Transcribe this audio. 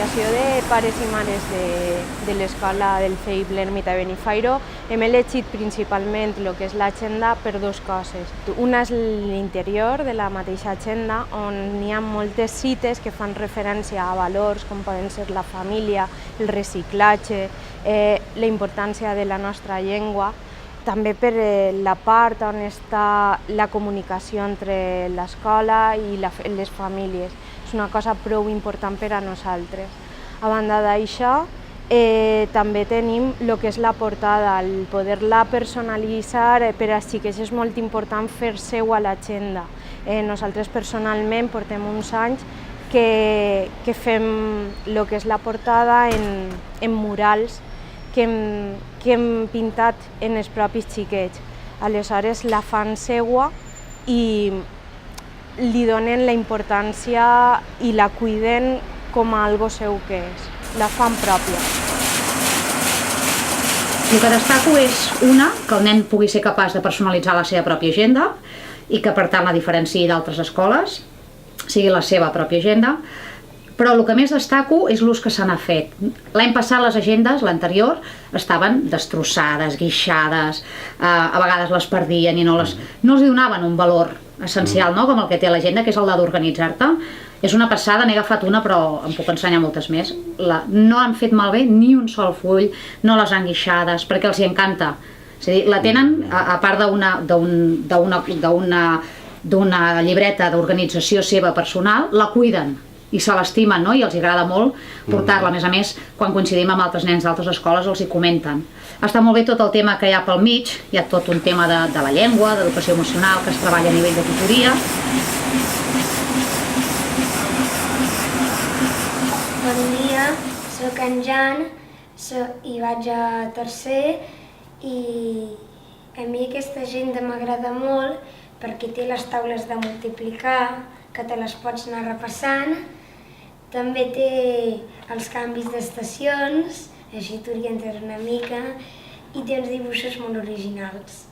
l'Associació de Pares i Mares de l'Escola del CEIP l'Ermita Benifairó hem elegit principalment el que és l'agenda per dues coses. Una és l'interior de la mateixa agenda, on hi ha moltes cites que fan referència a valors com poden ser la família, el reciclatge, la importància de la nostra llengua, també per la part on està la comunicació entre l'escola i les famílies. És una cosa prou important per a nosaltres. A banda d'això, també tenim el que és la portada, el poder-la personalitzar per a xiquets és molt important fer seu a l'agenda. Nosaltres personalment portem uns anys que fem el que és la portada en murals que hem pintat en els propis xiquets. Aleshores la fan seua i li donen la importància i la cuiden com a algo seu que és. La fan pròpia. El que destaco és, que el nen pugui ser capaç de personalitzar la seva pròpia agenda i que per tant la diferenciï d'altres escoles, sigui la seva pròpia agenda, però el que més destaco és l'ús que se n'ha fet. L'any passat les agendes, l'anterior, estaven destrossades, guixades, a vegades les perdien i no els donaven un valor essencial, com el que té l'agenda, que és el d'organitzar-te. És una passada, n'he agafat una, però em puc ensenyar moltes més. No han fet malbé ni un sol full, no les han guixades, perquè els hi encanta. És a dir, la tenen, a part d'una llibreta d'organització seva personal, la cuiden i se l'estimen, i els agrada molt portar-la. A més, quan coincidim amb altres nens d'altres escoles els hi comenten. Està molt bé tot el tema que hi ha pel mig, hi ha tot un tema de la llengua, d'educació emocional, que es treballa a nivell de tutoria. Bon dia, soc en Jan i vaig a tercer i a mi aquesta agenda m'agrada molt perquè té les taules de multiplicar, que te les pots anar repassant. També té els canvis d'estacions, així t'orientes una mica, i té uns dibuixos molt originals.